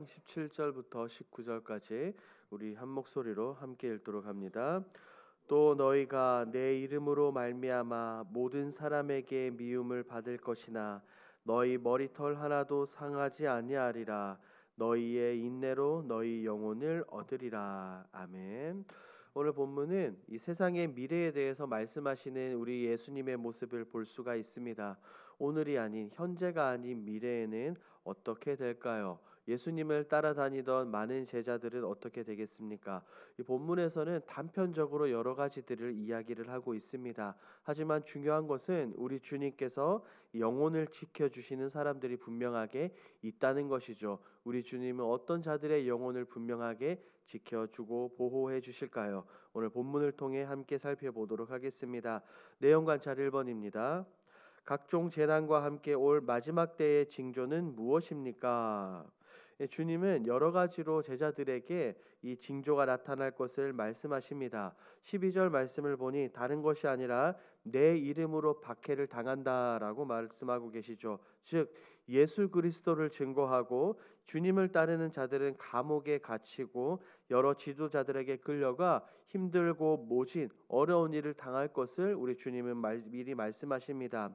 17절부터 19절까지 우리 한 목소리로 함께 읽도록 합니다. 또 너희가 내 이름으로 말미암아 모든 사람에게 미움을 받을 것이나 너희 머리털 하나도 상하지 아니하리라. 너희의 인내로 너희 영혼을 얻으리라. 아멘. 오늘 본문은 이 세상의 미래에 대해서 말씀하시는 우리 예수님의 모습을 볼 수가 있습니다. 오늘이 아닌 현재가 아닌 미래에는 어떻게 될까요? 예수님을 따라다니던 많은 제자들은 어떻게 되겠습니까? 이 본문에서는 단편적으로 여러 가지들을 이야기를 하고 있습니다. 하지만 중요한 것은 우리 주님께서 영혼을 지켜주시는 사람들이 분명하게 있다는 것이죠. 우리 주님은 어떤 자들의 영혼을 분명하게 지켜주고 보호해 주실까요? 오늘 본문을 통해 함께 살펴보도록 하겠습니다. 내용 관찰 1번입니다. 각종 재난과 함께 올 마지막 때의 징조는 무엇입니까? 주님은 여러 가지로 제자들에게 이 징조가 나타날 것을 말씀하십니다. 12절 말씀을 보니 다른 것이 아니라 내 이름으로 박해를 당한다라고 말씀하고 계시죠. 즉 예수 그리스도를 증거하고 주님을 따르는 자들은 감옥에 갇히고 여러 지도자들에게 끌려가 힘들고 모진 어려운 일을 당할 것을 우리 주님은 미리 말씀하십니다.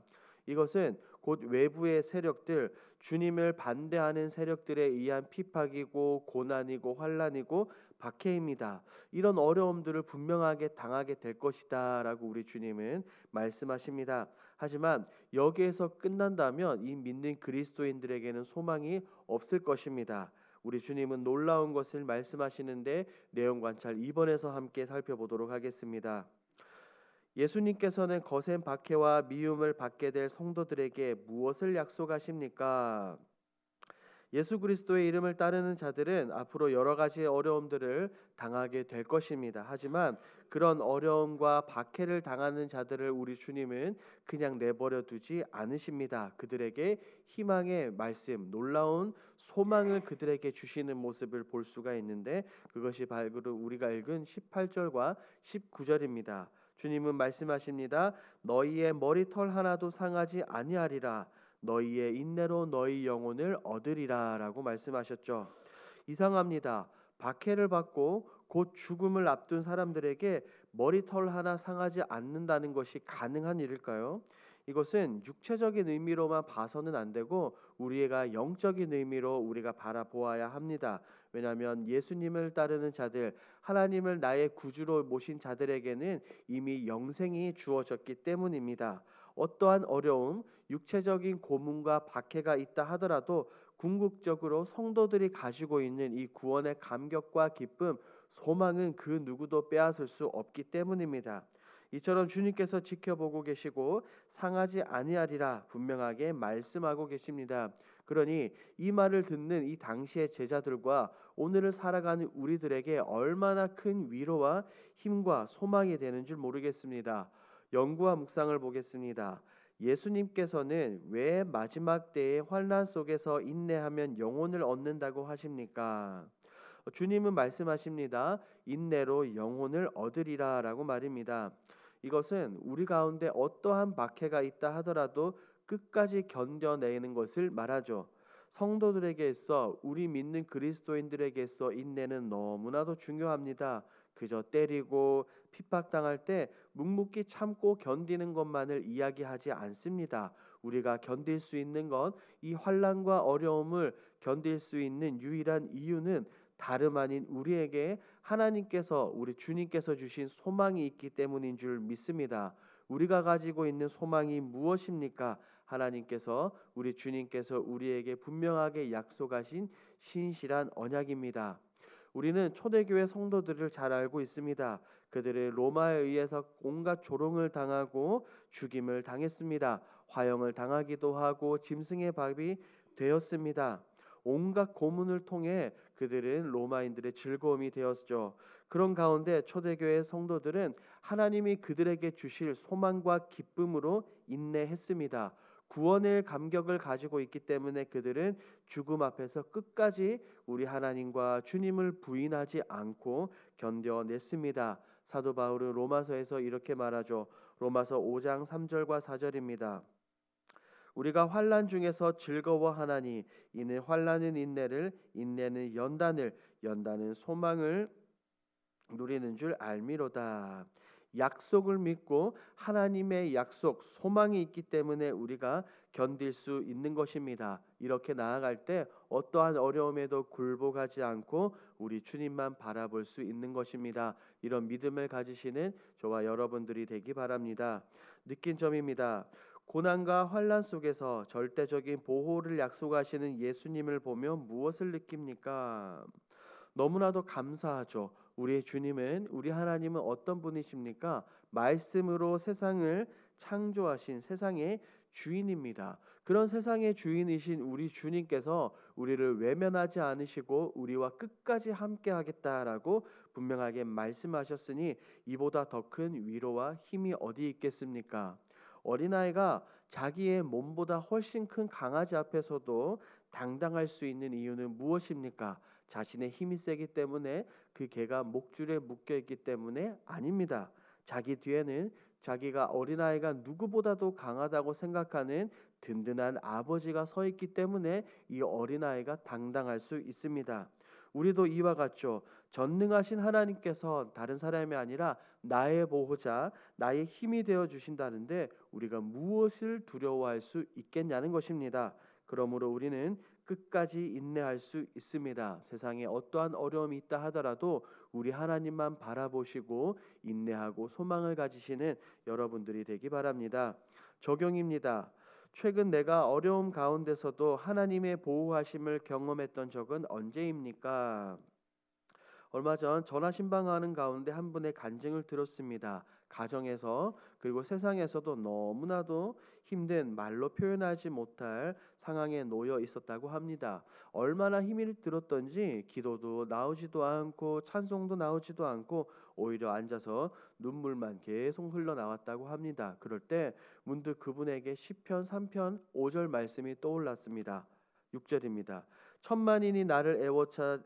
이것은 곧 외부의 세력들, 주님을 반대하는 세력들에 의한 핍박이고 고난이고 환난이고 박해입니다. 이런 어려움들을 분명하게 당하게 될 것이다라고 우리 주님은 말씀하십니다. 하지만 여기에서 끝난다면 이 믿는 그리스도인들에게는 소망이 없을 것입니다. 우리 주님은 놀라운 것을 말씀하시는데 내용 관찰 2번에서 함께 살펴보도록 하겠습니다. 예수님께서는 거센 박해와 미움을 받게 될 성도들에게 무엇을 약속하십니까? 예수 그리스도의 이름을 따르는 자들은 앞으로 여러 가지 어려움들을 당하게 될 것입니다. 하지만 그런 어려움과 박해를 당하는 자들을 우리 주님은 그냥 내버려 두지 않으십니다. 그들에게 희망의 말씀, 놀라운 소망을 그들에게 주시는 모습을 볼 수가 있는데 그것이 바로 우리가 읽은 18절과 19절입니다. 주님은 말씀하십니다. 너희의 머리털 하나도 상하지 아니하리라. 너희의 인내로 너희 영혼을 얻으리라라고 말씀하셨죠. 이상합니다. 박해를 받고 곧 죽음을 앞둔 사람들에게 머리털 하나 상하지 않는다는 것이 가능한 일일까요? 이것은 육체적인 의미로만 봐서는 안 되고 우리가 영적인 의미로 우리가 바라보아야 합니다. 왜냐하면 예수님을 따르는 자들, 하나님을 나의 구주로 모신 자들에게는 이미 영생이 주어졌기 때문입니다. 어떠한 어려움, 육체적인 고문과 박해가 있다 하더라도 궁극적으로 성도들이 가지고 있는 이 구원의 감격과 기쁨, 소망은 그 누구도 빼앗을 수 없기 때문입니다. 이처럼 주님께서 지켜보고 계시고 상하지 아니하리라 분명하게 말씀하고 계십니다. 그러니 이 말을 듣는 이 당시의 제자들과 오늘을 살아가는 우리들에게 얼마나 큰 위로와 힘과 소망이 되는 줄 모르겠습니다. 연구와 묵상을 보겠습니다. 예수님께서는 왜 마지막 때의 환난 속에서 인내하면 영혼을 얻는다고 하십니까? 주님은 말씀하십니다. 인내로 영혼을 얻으리라라고 말입니다. 이것은 우리 가운데 어떠한 박해가 있다 하더라도 끝까지 견뎌내는 것을 말하죠. 성도들에게 있어 우리 믿는 그리스도인들에게 있어 인내는 너무나도 중요합니다. 그저 때리고 핍박당할 때 묵묵히 참고 견디는 것만을 이야기하지 않습니다. 우리가 견딜 수 있는 것, 이 환난과 어려움을 견딜 수 있는 유일한 이유는 다름 아닌 우리에게 하나님께서 우리 주님께서 주신 소망이 있기 때문인 줄 믿습니다. 우리가 가지고 있는 소망이 무엇입니까? 하나님께서 우리 주님께서 우리에게 분명하게 약속하신 신실한 언약입니다. 우리는 초대교회 성도들을 잘 알고 있습니다. 그들은 로마에 의해서 온갖 조롱을 당하고 죽임을 당했습니다. 화형을 당하기도 하고 짐승의 밥이 되었습니다. 온갖 고문을 통해 그들은 로마인들의 즐거움이 되었죠. 그런 가운데 초대교회 성도들은 하나님이 그들에게 주실 소망과 기쁨으로 인내했습니다. 구원의 감격을 가지고 있기 때문에 그들은 죽음 앞에서 끝까지 우리 하나님과 주님을 부인하지 않고 견뎌냈습니다. 사도 바울은 로마서에서 이렇게 말하죠. 로마서 5장 3절과 4절입니다. 우리가 환난 중에서 즐거워하나니 이는 환난은 인내를, 인내는 연단을, 연단은 소망을 누리는 줄 알미로다. 약속을 믿고 하나님의 약속, 소망이 있기 때문에 우리가 견딜 수 있는 것입니다. 이렇게 나아갈 때 어떠한 어려움에도 굴복하지 않고 우리 주님만 바라볼 수 있는 것입니다. 이런 믿음을 가지시는 저와 여러분들이 되기 바랍니다. 느낀 점입니다. 고난과 환난 속에서 절대적인 보호를 약속하시는 예수님을 보며 무엇을 느낍니까? 너무나도 감사하죠. 우리 주님은, 우리 하나님은 어떤 분이십니까? 말씀으로 세상을 창조하신 세상의 주인입니다. 그런 세상의 주인이신 우리 주님께서 우리를 외면하지 않으시고 우리와 끝까지 함께 하겠다라고 분명하게 말씀하셨으니 이보다 더 큰 위로와 힘이 어디 있겠습니까? 어린아이가 자기의 몸보다 훨씬 큰 강아지 앞에서도 당당할 수 있는 이유는 무엇입니까? 자신의 힘이 세기 때문에, 그 개가 목줄에 묶여 있기 때문에 아닙니다. 자기 뒤에는 자기가 어린아이가 누구보다도 강하다고 생각하는 든든한 아버지가 서 있기 때문에 이 어린아이가 당당할 수 있습니다. 우리도 이와 같죠. 전능하신 하나님께서 다른 사람이 아니라 나의 보호자, 나의 힘이 되어 주신다는데 우리가 무엇을 두려워할 수 있겠냐는 것입니다. 그러므로 우리는 끝까지 인내할 수 있습니다. 세상에 어떠한 어려움이 있다 하더라도 우리 하나님만 바라보시고 인내하고 소망을 가지시는 여러분들이 되기 바랍니다. 적용입니다. 최근 내가 어려움 가운데서도 하나님의 보호하심을 경험했던 적은 언제입니까? 얼마 전 전화 신방하는 가운데 한 분의 간증을 들었습니다. 가정에서 그리고 세상에서도 너무나도 힘든 말로 표현하지 못할 상황에 놓여 있었다고 합니다. 얼마나 힘이 들었던지 기도도 나오지도 않고 찬송도 나오지도 않고 오히려 앉아서 눈물만 계속 흘러나왔다고 합니다. 그럴 때 문득 그분에게 시편 3편 5절 말씀이 떠올랐습니다. 6절입니다. 천만인이 나를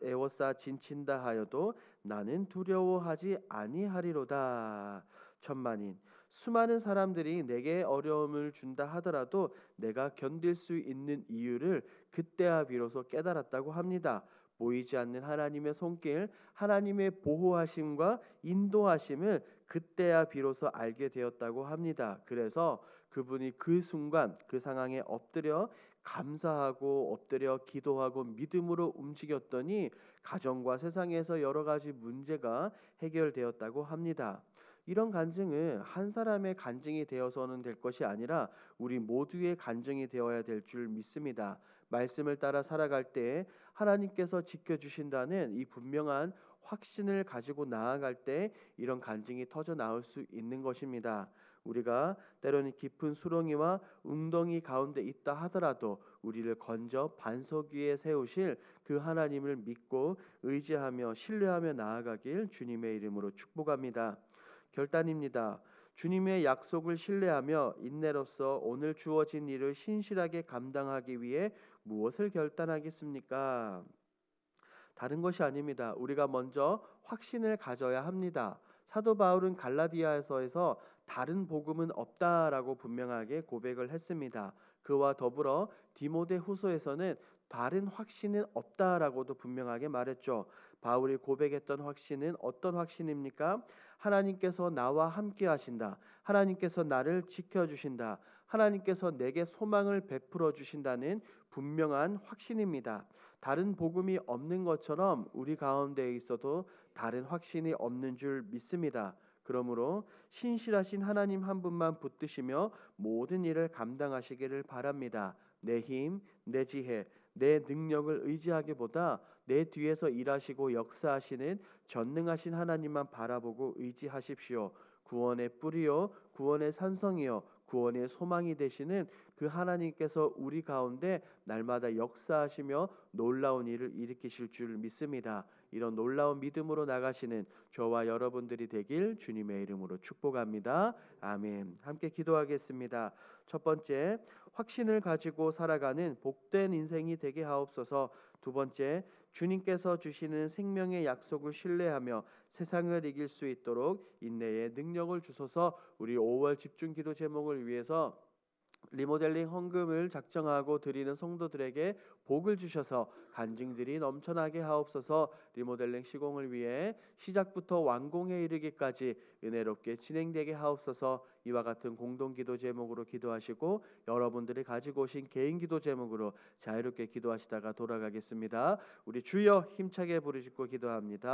애워싸 진친다 하여도 나는 두려워하지 아니하리로다. 천만인, 수많은 사람들이 내게 어려움을 준다 하더라도 내가 견딜 수 있는 이유를 그때야 비로소 깨달았다고 합니다. 보이지 않는 하나님의 손길, 하나님의 보호하심과 인도하심을 그때야 비로소 알게 되었다고 합니다. 그래서 그분이 그 순간 그 상황에 엎드려 감사하고 엎드려 기도하고 믿음으로 움직였더니 가정과 세상에서 여러 가지 문제가 해결되었다고 합니다. 이런 간증은 한 사람의 간증이 되어서는 될 것이 아니라 우리 모두의 간증이 되어야 될 줄 믿습니다. 말씀을 따라 살아갈 때 하나님께서 지켜주신다는 이 분명한 확신을 가지고 나아갈 때 이런 간증이 터져 나올 수 있는 것입니다. 우리가 때로는 깊은 수렁이와 웅덩이 가운데 있다 하더라도 우리를 건져 반석 위에 세우실 그 하나님을 믿고 의지하며 신뢰하며 나아가길 주님의 이름으로 축복합니다. 결단입니다. 주님의 약속을 신뢰하며 인내로서 오늘 주어진 일을 신실하게 감당하기 위해 무엇을 결단하겠습니까? 다른 것이 아닙니다. 우리가 먼저 확신을 가져야 합니다. 사도 바울은 갈라디아서에서 다른 복음은 없다라고 분명하게 고백을 했습니다. 그와 더불어 디모데후서에서는 다른 확신은 없다라고도 분명하게 말했죠. 바울이 고백했던 확신은 어떤 확신입니까? 하나님께서 나와 함께 하신다. 하나님께서 나를 지켜주신다. 하나님께서 내게 소망을 베풀어 주신다는 분명한 확신입니다. 다른 복음이 없는 것처럼 우리 가운데 있어도 다른 확신이 없는 줄 믿습니다. 그러므로 신실하신 하나님 한 분만 붙드시며 모든 일을 감당하시기를 바랍니다. 내 힘, 내 지혜, 내 능력을 의지하기보다 내 뒤에서 일하시고 역사하시는 전능하신 하나님만 바라보고 의지하십시오. 구원의 뿌리요, 구원의 산성이요, 구원의 소망이 되시는 그 하나님께서 우리 가운데 날마다 역사하시며 놀라운 일을 일으키실 줄 믿습니다. 이런 놀라운 믿음으로 나가시는 저와 여러분들이 되길 주님의 이름으로 축복합니다. 아멘. 함께 기도하겠습니다. 첫 번째, 확신을 가지고 살아가는 복된 인생이 되게 하옵소서. 두 번째, 주님께서 주시는 생명의 약속을 신뢰하며 세상을 이길 수 있도록 인내의 능력을 주소서. 우리 5월 집중기도 제목을 위해서 리모델링 헌금을 작정하고 드리는 성도들에게 복을 주셔서 간증들이 넘쳐나게 하옵소서. 리모델링 시공을 위해 시작부터 완공에 이르기까지 은혜롭게 진행되게 하옵소서. 이와 같은 공동기도 제목으로 기도하시고 여러분들이 가지고 오신 개인기도 제목으로 자유롭게 기도하시다가 돌아가겠습니다. 우리 주여 힘차게 부르짖고 기도합니다.